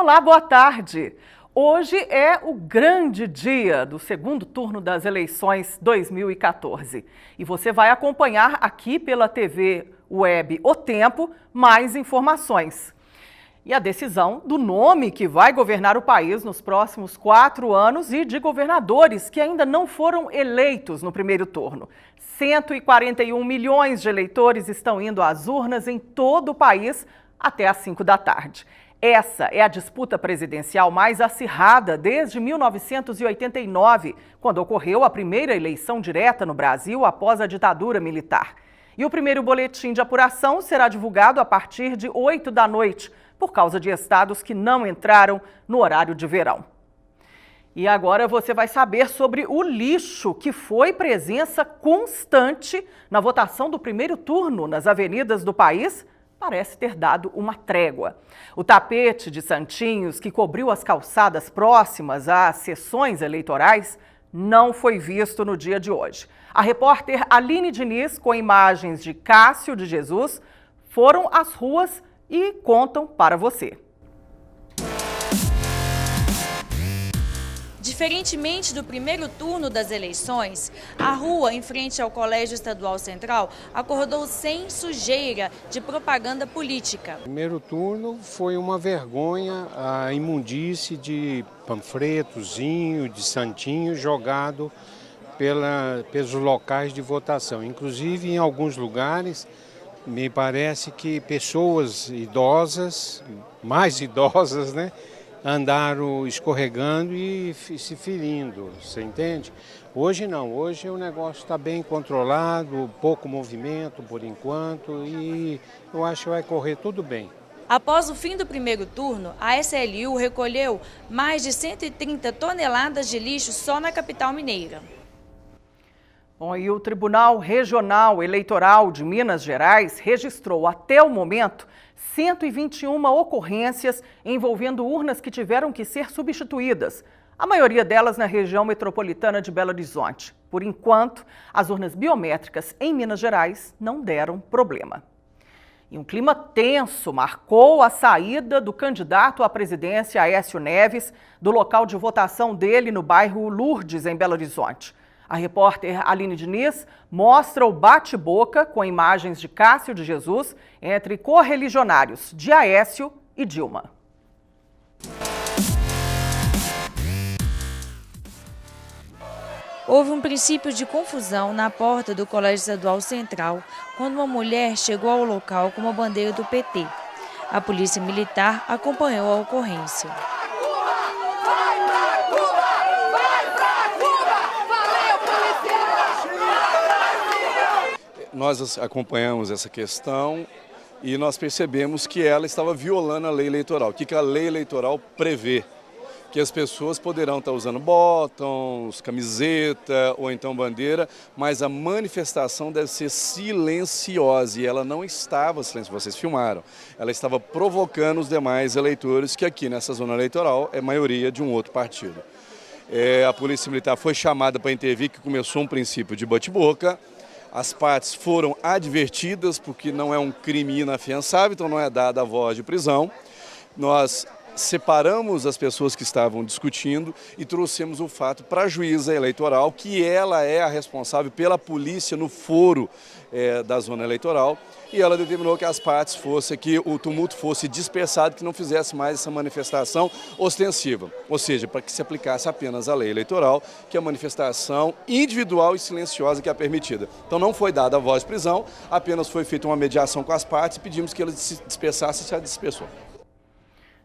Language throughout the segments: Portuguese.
Olá, boa tarde. Hoje é o grande dia do segundo turno das eleições 2014. E você vai acompanhar aqui pela TV web O Tempo mais informações. E a decisão do nome que vai governar o país nos próximos 4 anos e de governadores que ainda não foram eleitos no primeiro turno. 141 milhões de eleitores estão indo às urnas em todo o país até às 5 da tarde. Essa é a disputa presidencial mais acirrada desde 1989, quando ocorreu a primeira eleição direta no Brasil após a ditadura militar. E o primeiro boletim de apuração será divulgado a partir de 8 da noite, por causa de estados que não entraram no horário de verão. E agora você vai saber sobre o lixo, que foi presença constante na votação do primeiro turno nas avenidas do país. Parece ter dado uma trégua. O tapete de Santinhos, que cobriu as calçadas próximas às sessões eleitorais, não foi visto no dia de hoje. A repórter Aline Diniz, com imagens de Cássio de Jesus, foram às ruas e contam para você. Diferentemente do primeiro turno das eleições, a rua em frente ao Colégio Estadual Central acordou sem sujeira de propaganda política. O primeiro turno foi uma vergonha, a imundície de panfletozinho, de santinho jogado pelos locais de votação. Inclusive, em alguns lugares, me parece que pessoas idosas, mais idosas, né? Andaram escorregando e se ferindo, você entende? Hoje não, hoje o negócio está bem controlado, pouco movimento por enquanto e eu acho que vai correr tudo bem. Após o fim do primeiro turno, a SLU recolheu mais de 130 toneladas de lixo só na capital mineira. Bom, e o Tribunal Regional Eleitoral de Minas Gerais registrou até o momento 121 ocorrências envolvendo urnas que tiveram que ser substituídas, a maioria delas na região metropolitana de Belo Horizonte. Por enquanto, as urnas biométricas em Minas Gerais não deram problema. E um clima tenso marcou a saída do candidato à presidência Aécio Neves do local de votação dele no bairro Lourdes, em Belo Horizonte. A repórter Aline Diniz mostra o bate-boca com imagens de Cássio de Jesus entre correligionários de Aécio e Dilma. Houve um princípio de confusão na porta do Colégio Estadual Central quando uma mulher chegou ao local com uma bandeira do PT. A polícia militar acompanhou a ocorrência. Nós acompanhamos essa questão e nós percebemos que ela estava violando a lei eleitoral. O que a lei eleitoral prevê? Que as pessoas poderão estar usando botões, camiseta ou então bandeira, mas a manifestação deve ser silenciosa e ela não estava silenciosa, vocês filmaram. Ela estava provocando os demais eleitores, que aqui nessa zona eleitoral é maioria de um outro partido. A Polícia Militar foi chamada para intervir, que começou um princípio de bate-boca. As partes foram advertidas, porque não é um crime inafiançável, então não é dada a voz de prisão. Nós separamos as pessoas que estavam discutindo e trouxemos o fato para a juíza eleitoral, que ela é a responsável pela polícia no foro da zona eleitoral, e ela determinou que as partes fossem, que o tumulto fosse dispersado, que não fizesse mais essa manifestação ostensiva, ou seja, para que se aplicasse apenas a lei eleitoral, que é a manifestação individual e silenciosa que é permitida. Então não foi dada a voz de prisão, apenas foi feita uma mediação com as partes e pedimos que elas se dispersassem e se dispersou.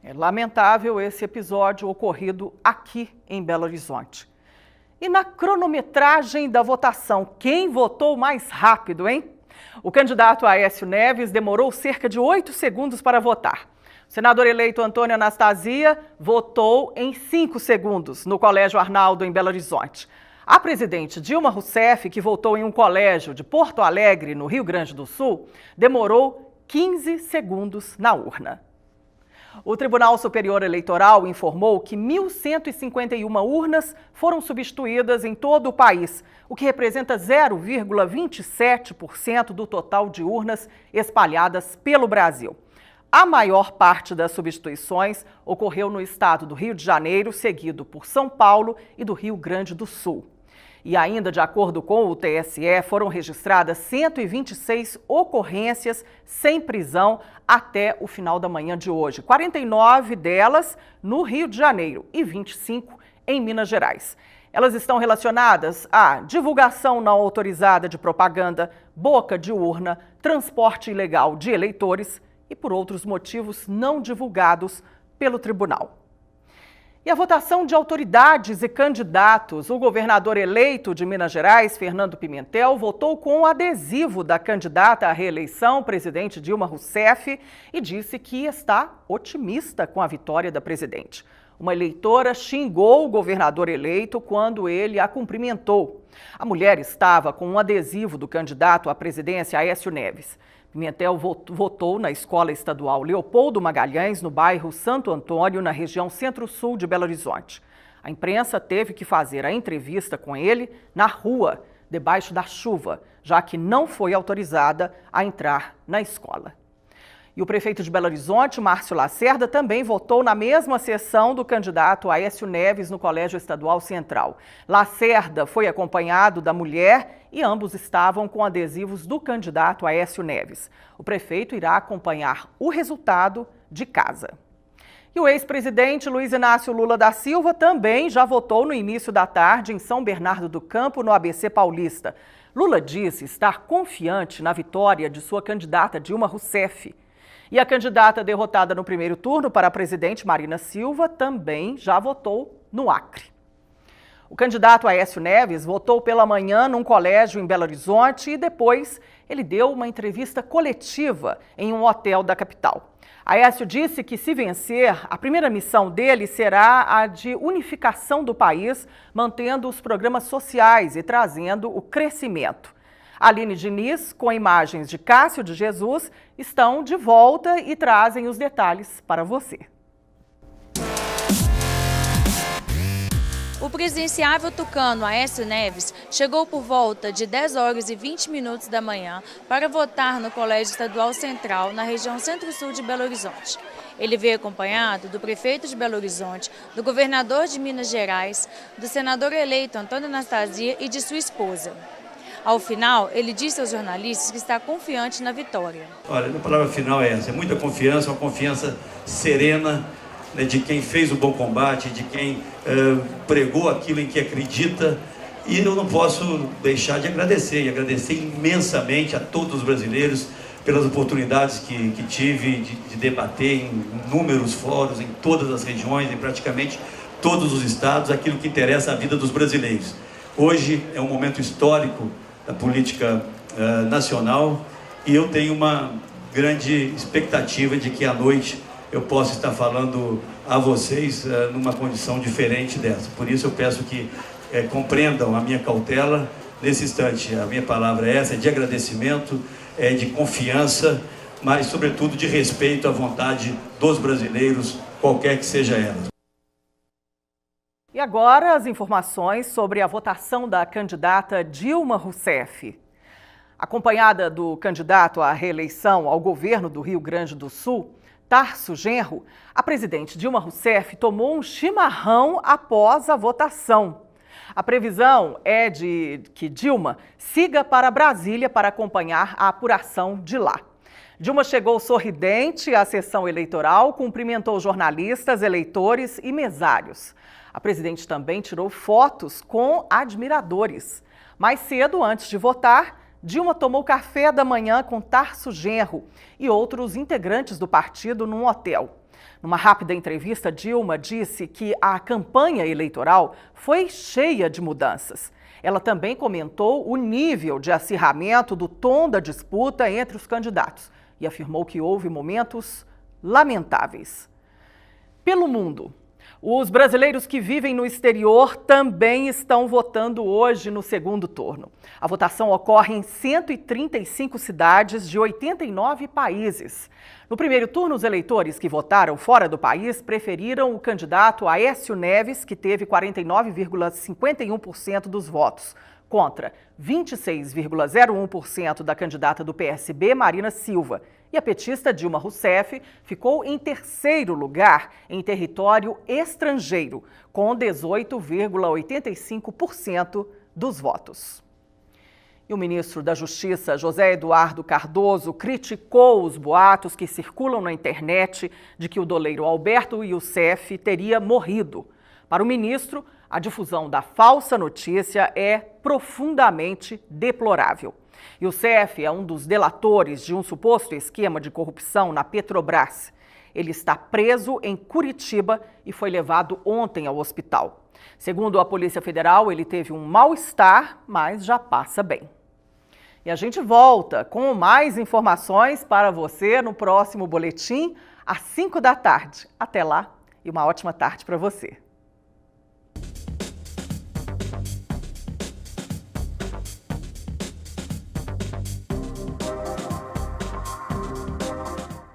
É lamentável esse episódio ocorrido aqui em Belo Horizonte. E na cronometragem da votação, quem votou mais rápido, hein? O candidato Aécio Neves demorou cerca de 8 segundos para votar. O senador eleito Antônio Anastasia votou em 5 segundos no Colégio Arnaldo, em Belo Horizonte. A presidente Dilma Rousseff, que votou em um colégio de Porto Alegre, no Rio Grande do Sul, demorou 15 segundos na urna. O Tribunal Superior Eleitoral informou que 1.151 urnas foram substituídas em todo o país, o que representa 0,27% do total de urnas espalhadas pelo Brasil. a maior parte das substituições ocorreu no estado do Rio de Janeiro, seguido por São Paulo e do Rio Grande do Sul. E ainda, de acordo com o TSE, foram registradas 126 ocorrências sem prisão até o final da manhã de hoje. 49 delas no Rio de Janeiro e 25 em Minas Gerais. Elas estão relacionadas à divulgação não autorizada de propaganda, boca de urna, transporte ilegal de eleitores e por outros motivos não divulgados pelo tribunal. E a votação de autoridades e candidatos. O governador eleito de Minas Gerais, Fernando Pimentel, votou com o adesivo da candidata à reeleição, presidente Dilma Rousseff, e disse que está otimista com a vitória da presidente. Uma eleitora xingou o governador eleito quando ele a cumprimentou. A mulher estava com um adesivo do candidato à presidência, Aécio Neves. Pimentel votou na Escola Estadual Leopoldo Magalhães, no bairro Santo Antônio, na região centro-sul de Belo Horizonte. A imprensa teve que fazer a entrevista com ele na rua, debaixo da chuva, já que não foi autorizada a entrar na escola. E o prefeito de Belo Horizonte, Márcio Lacerda, também votou na mesma sessão do candidato Aécio Neves no Colégio Estadual Central. Lacerda foi acompanhado da mulher e ambos estavam com adesivos do candidato Aécio Neves. O prefeito irá acompanhar o resultado de casa. E o ex-presidente Luiz Inácio Lula da Silva também já votou no início da tarde em São Bernardo do Campo, no ABC Paulista. Lula disse estar confiante na vitória de sua candidata Dilma Rousseff. E a candidata derrotada no primeiro turno para a presidente, Marina Silva, também já votou no Acre. O candidato Aécio Neves votou pela manhã num colégio em Belo Horizonte e depois ele deu uma entrevista coletiva em um hotel da capital. Aécio disse que, se vencer, a primeira missão dele será a de unificação do país, mantendo os programas sociais e trazendo o crescimento. Aline Diniz, com imagens de Cássio de Jesus, estão de volta e trazem os detalhes para você. O presidenciável tucano Aécio Neves chegou por volta de 10 horas e 20 minutos da manhã para votar no Colégio Estadual Central, na região centro-sul de Belo Horizonte. Ele veio acompanhado do prefeito de Belo Horizonte, do governador de Minas Gerais, do senador eleito Antônio Anastasia e de sua esposa. Ao final, ele disse aos jornalistas que está confiante na vitória. Olha, a palavra final é essa, é muita confiança, uma confiança serena, né, de quem fez o bom combate, de quem pregou aquilo em que acredita. E eu não posso deixar de agradecer, e agradecer imensamente a todos os brasileiros pelas oportunidades que tive de debater em inúmeros fóruns, em todas as regiões, em praticamente todos os estados, aquilo que interessa à vida dos brasileiros. Hoje é um momento histórico da política nacional e eu tenho uma grande expectativa de que à noite eu possa estar falando a vocês numa condição diferente dessa. Por isso eu peço que compreendam a minha cautela nesse instante. A minha palavra é essa, é de agradecimento, é de confiança, mas sobretudo de respeito à vontade dos brasileiros, qualquer que seja ela. E agora as informações sobre a votação da candidata Dilma Rousseff. Acompanhada do candidato à reeleição ao governo do Rio Grande do Sul, Tarso Genro, a presidente Dilma Rousseff tomou um chimarrão após a votação. A previsão é de que Dilma siga para Brasília para acompanhar a apuração de lá. Dilma chegou sorridente à sessão eleitoral, cumprimentou jornalistas, eleitores e mesários. A presidente também tirou fotos com admiradores. Mais cedo, antes de votar, Dilma tomou café da manhã com Tarso Genro e outros integrantes do partido num hotel. Numa rápida entrevista, Dilma disse que a campanha eleitoral foi cheia de mudanças. Ela também comentou o nível de acirramento do tom da disputa entre os candidatos e afirmou que houve momentos lamentáveis. Pelo mundo, os brasileiros que vivem no exterior também estão votando hoje no segundo turno. A votação ocorre em 135 cidades de 89 países. No primeiro turno, os eleitores que votaram fora do país preferiram o candidato Aécio Neves, que teve 49,51% dos votos, contra 26,01% da candidata do PSB, Marina Silva. E a petista Dilma Rousseff ficou em terceiro lugar em território estrangeiro, com 18,85% dos votos. E o ministro da Justiça, José Eduardo Cardoso, criticou os boatos que circulam na internet de que o doleiro Alberto Youssef teria morrido. Para o ministro, a difusão da falsa notícia é profundamente deplorável. Youssef é um dos delatores de um suposto esquema de corrupção na Petrobras. Ele está preso em Curitiba e foi levado ontem ao hospital. Segundo a Polícia Federal, ele teve um mal-estar, mas já passa bem. E a gente volta com mais informações para você no próximo boletim, às 5 da tarde. Até lá e uma ótima tarde para você.